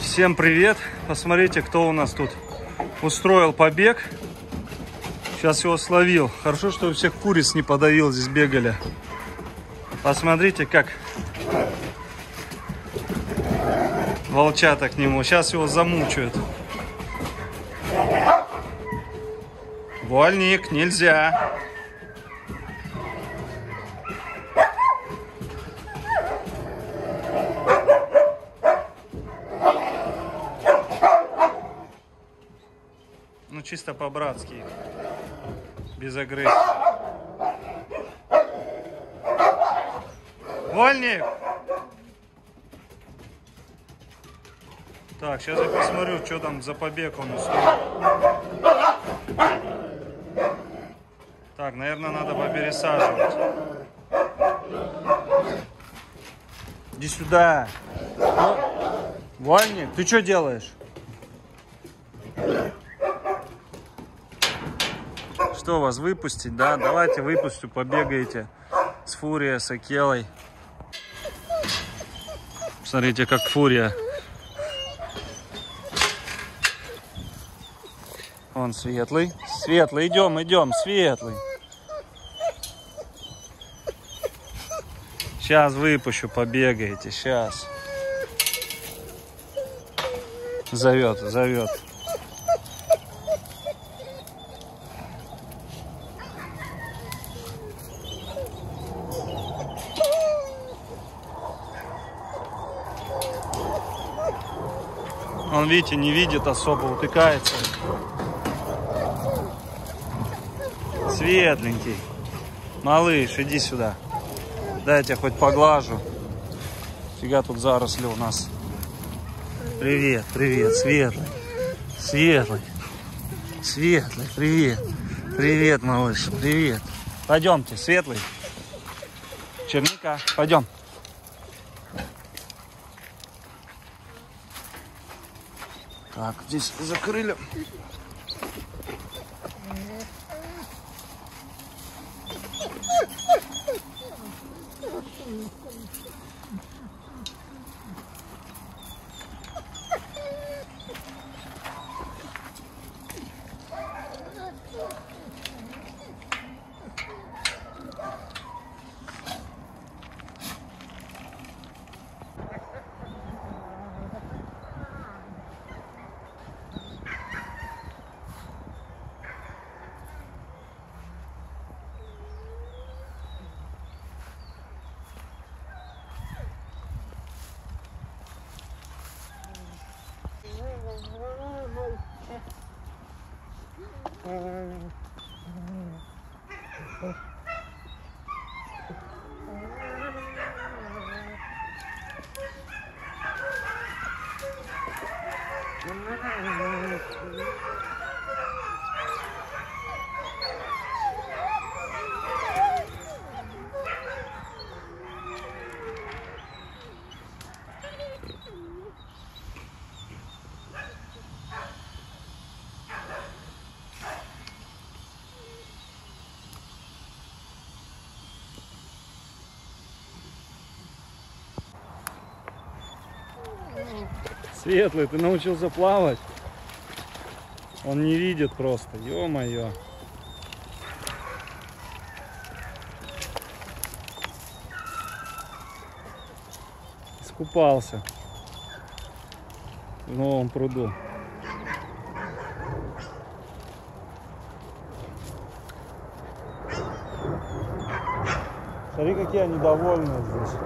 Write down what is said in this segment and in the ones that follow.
Всем привет! Посмотрите, кто у нас тут устроил побег. Сейчас его словил. Хорошо, что всех куриц не подавил, здесь бегали. Посмотрите, как волчата к нему. Сейчас его замучают. Вольник, нельзя. Ну, чисто по-братски, без агрессии. Вольник! Так, сейчас я посмотрю, что там за побег он устроил. Так, наверное, надо попересаживать. Иди сюда. Вольник, ты что делаешь? Что, вас выпустить, да? Давайте выпустю, побегаете с Фурией, с Акелой. Смотрите, как Фурия. Он светлый. Светлый, идем, идем, светлый. Сейчас выпущу, побегаете, сейчас. Зовет, зовет. Он, видите, не видит особо, утыкается. Светленький. Малыш, иди сюда. Дайте хоть поглажу. Фига тут заросли у нас. Привет, привет, светлый. Светлый. Светлый, привет. Привет, малыш, привет. Пойдемте, светлый. Черника, пойдем. Так, здесь закрыли. Светлый, ты научился плавать? Он не видит просто, ё-моё. Искупался в новом пруду. Смотри, какие они довольные здесь.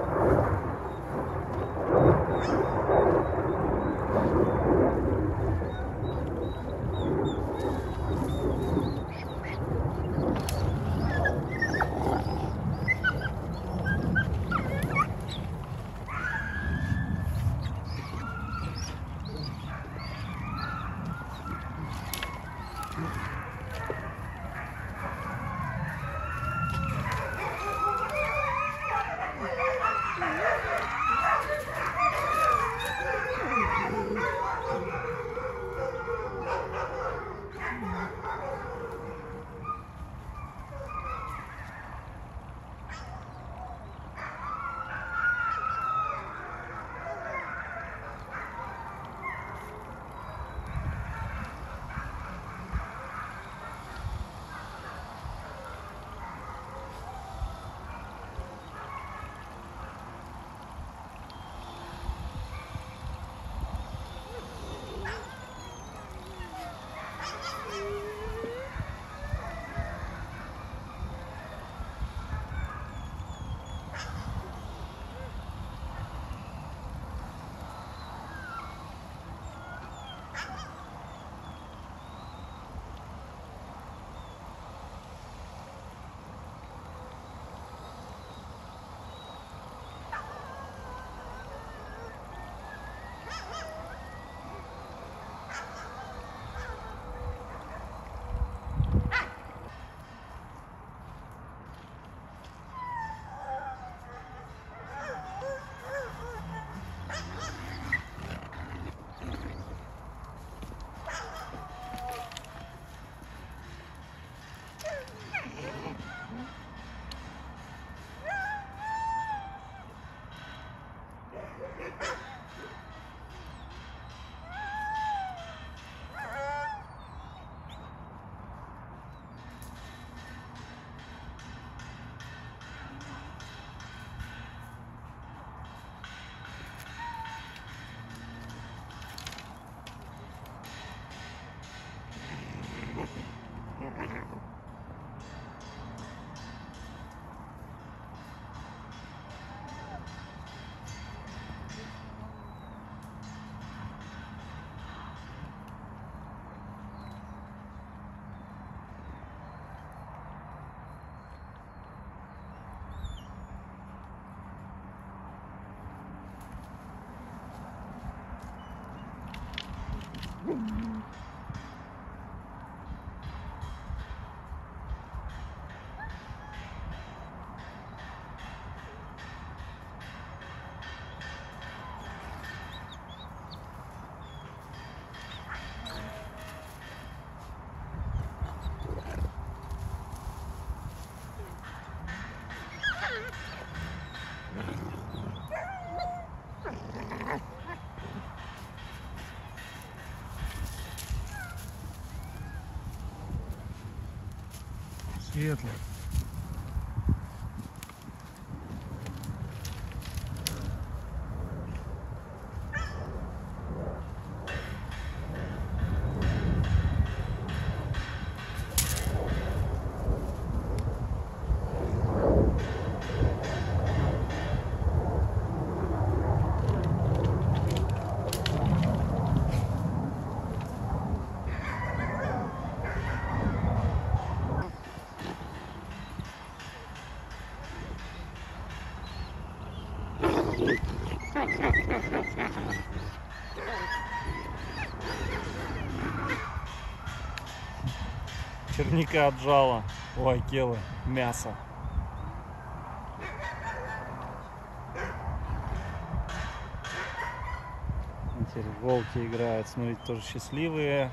Светлый. Черника отжала у Акелы мясо. Теперь волки играют, смотрите, тоже счастливые.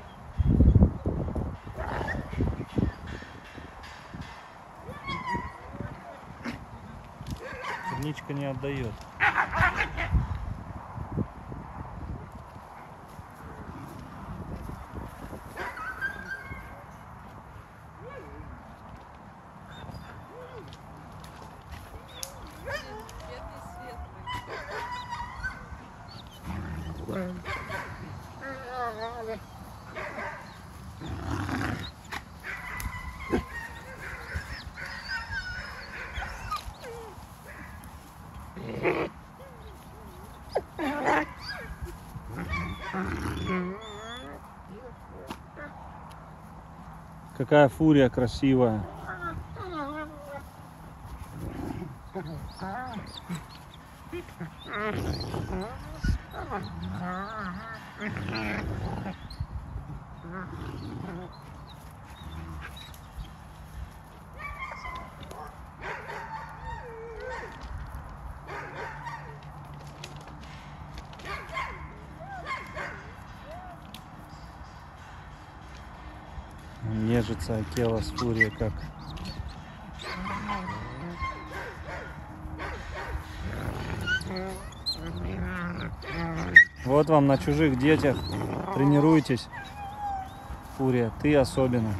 Черничка не отдает. Какая фурия красивая. Нежится Акела с фурией как. Вот вам на чужих детях тренируйтесь. Фурия, ты особенно.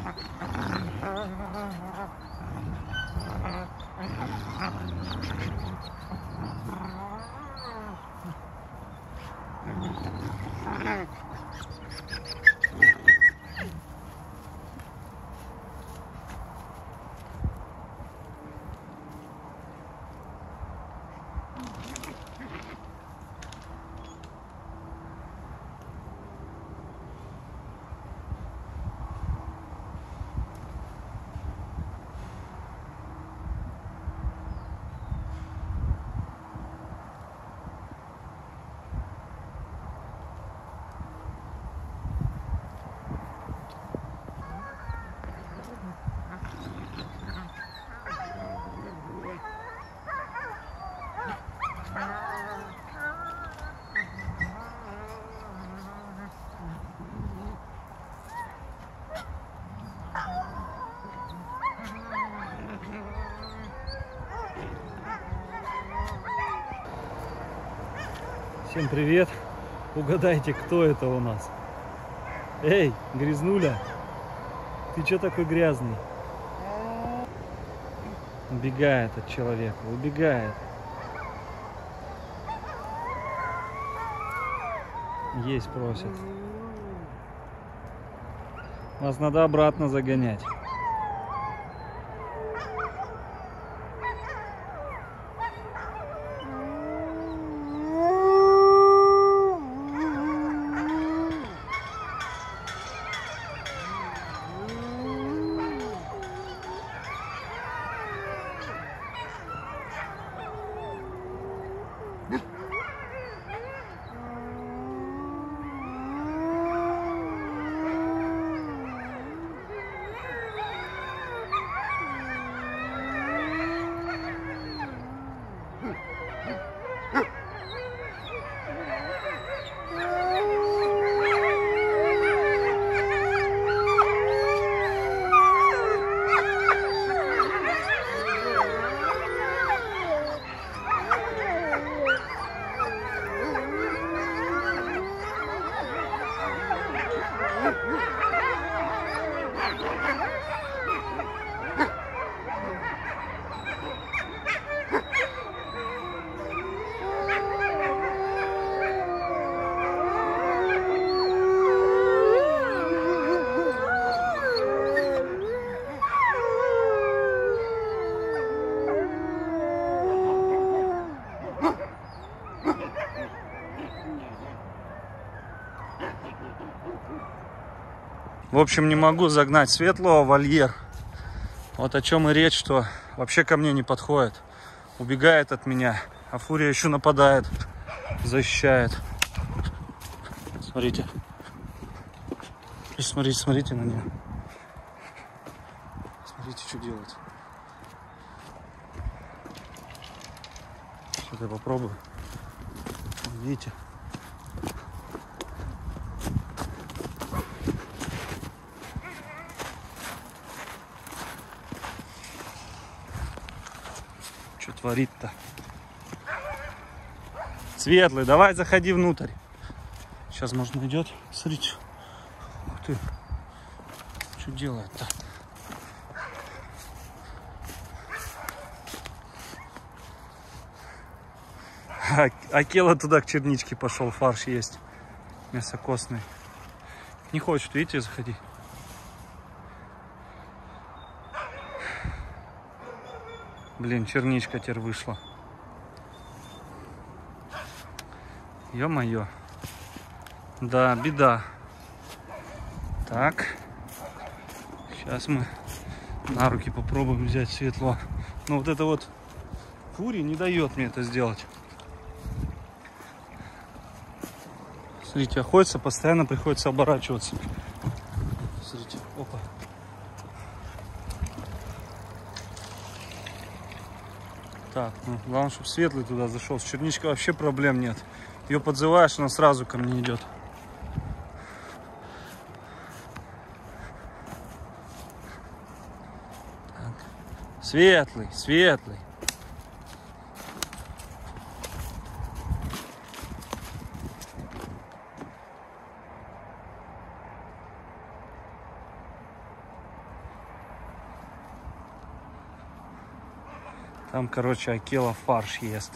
Всем привет! Угадайте, кто это у нас? Эй, грязнуля! Ты чё такой грязный? Убегает от человека, убегает. Есть просит. Вас надо обратно загонять. В общем, не могу загнать Светлого в вольер. Вот о чем и речь, что вообще ко мне не подходит. Убегает от меня. А Фурия еще нападает. Защищает. Смотрите. Смотрите, смотрите на нее. Смотрите, что делает. Сейчас я попробую. Видите? Что творит-то? Светлый, давай заходи внутрь. Сейчас, может, найдет. Смотрите. Ух ты. Что делает-то? Акела туда к черничке пошел, фарш есть. Мясо костное. Не хочет, видите, заходи. Блин, черничка теперь вышла. Ё-моё. Да, беда. Так. Сейчас мы на руки попробуем взять Светло. Но вот это вот Фурия не дает мне это сделать. Смотрите, охотится, постоянно приходится оборачиваться. Смотрите, опа. Так, ну, главное, чтобы Светлый туда зашел. С черничкой вообще проблем нет. Ее подзываешь, она сразу ко мне идет. Так. Светлый, Светлый. Там, короче, Акела фарш ест.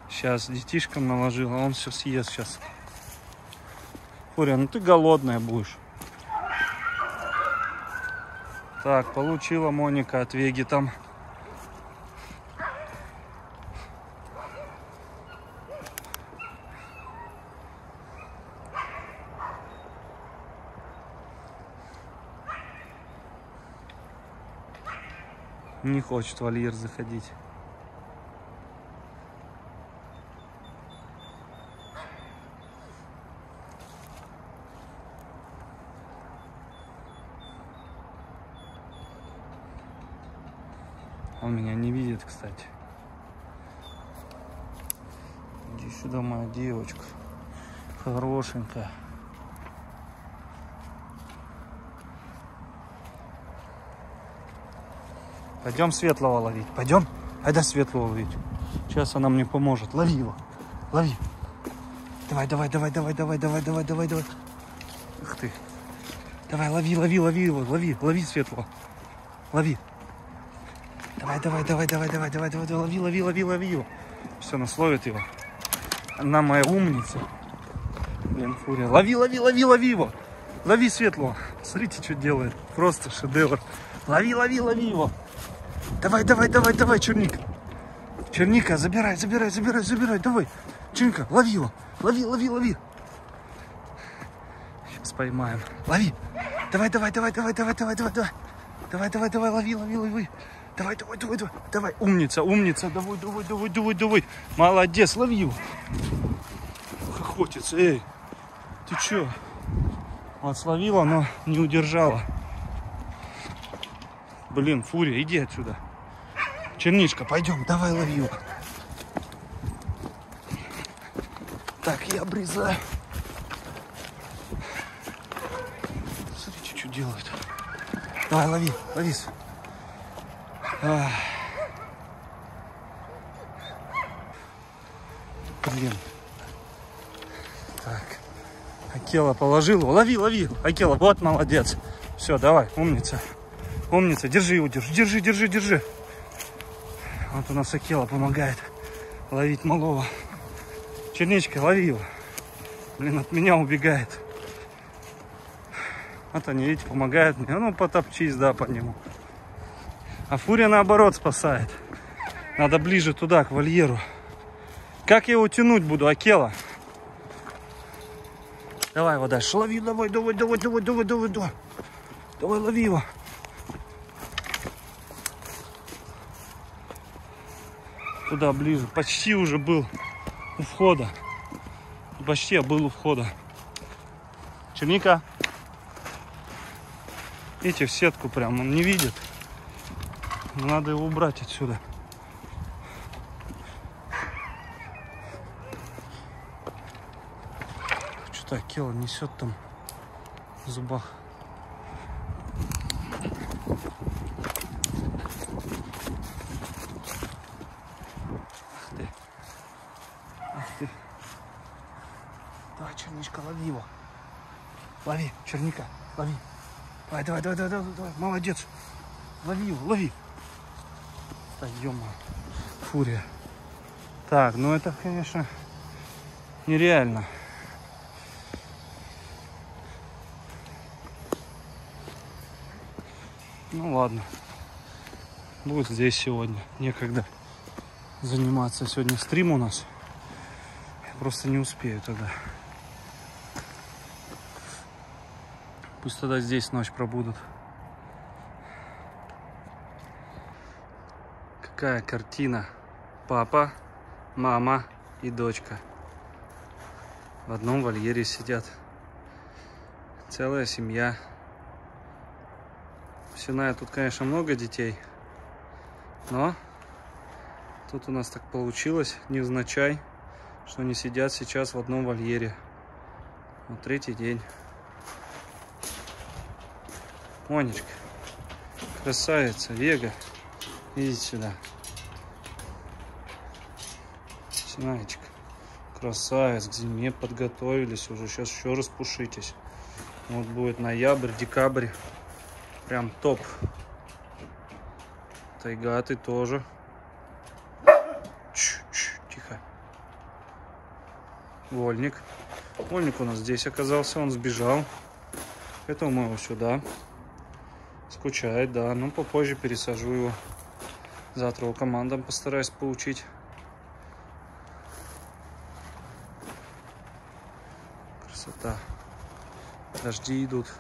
Сейчас детишкам наложил, а он все съест сейчас. Фурия, ну ты голодная будешь. Так, получила Моника от Веги там. Не хочет в вольер заходить. Он меня не видит, кстати. Иди сюда, моя девочка. Хорошенькая. Пойдем Светлого ловить. Пойдем. Айда Светлого ловить. Сейчас она мне поможет. Лови его. Лови. Давай, давай, давай, давай, давай, давай, давай, давай, давай. Ух ты. Давай, лови, лови, лови его. Лови, лови Светлого. Лови. Давай, давай, давай, давай, давай, давай, давай, давай, лови, лови, лови, лови его. Все, она словит его. Она моя умница. Блин, Фурия. Лови, лови, лови, лови его. Лови Светлого. Смотрите, что делает. Просто шедевр. Лови, лови, лови его. Давай, давай, давай, давай, Черника. Черника, забирай, забирай, забирай, забирай. Давай. Черника, лови его. Лови, лови, лови. Сейчас поймаем. Лови. Давай, давай, давай, давай, давай, давай, давай, давай. Давай, давай, давай, лови, лови, лови. Давай, давай, давай, давай. Давай. Умница, умница. Давай, давай, давай, давай, давай. Молодец, лови его. Охотится, эй. Ты че? Вот словила, но не удержала. Блин, Фурия, иди отсюда. Черничка, пойдем, давай лови его. Так, я обрезаю. Смотрите, что делает. Давай, лови, лови. Блин. Так. Акела положил его. Лови, лови. Акела, вот молодец. Все, давай, умница. Умница, держи его, держи, держи, держи. Вот у нас Акела помогает ловить малого. Черничка, лови его. Блин, от меня убегает. Вот они, видите, помогают мне. Ну, потопчись, да, по нему. А Фурия, наоборот, спасает. Надо ближе туда, к вольеру. Как я его тянуть буду, Акела? Давай его дальше. Лови, давай, давай, давай, давай, давай, давай, давай. Давай, лови его. Туда ближе. Почти уже был у входа. Почти я был у входа. Черника. Видите, в сетку прям. Он не видит. Надо его убрать отсюда. Что-то Акела несет там в зубах. Ах ты. Ах ты. Давай, черничка, лови его. Лови, черника, лови. Давай, давай, давай, давай, давай, давай. Молодец. Лови его, лови. Да, ё-моё. Фурия. Так, ну это, конечно, нереально. Ну ладно. Будет здесь сегодня. Некогда заниматься. Сегодня стрим у нас. Я просто не успею тогда. Пусть тогда здесь ночь пробудут. Какая картина. Папа, мама и дочка в одном вольере сидят. Целая семья. В Синае тут, конечно, много детей. Но тут у нас так получилось, невзначай, что они сидят сейчас в одном вольере. Вот третий день. Монечка, красавица, Вега, идите сюда. Синаечка, красавец, к зиме подготовились уже. Сейчас еще распушитесь. Вот будет ноябрь, декабрь. Прям топ. Тайга, ты тоже. Тихо. Вольник. Вольник у нас здесь оказался, он сбежал. Поэтому мы его сюда. Скучает, да. Ну, попозже пересажу его. Завтра его командам постараюсь получить. Красота. Дожди идут.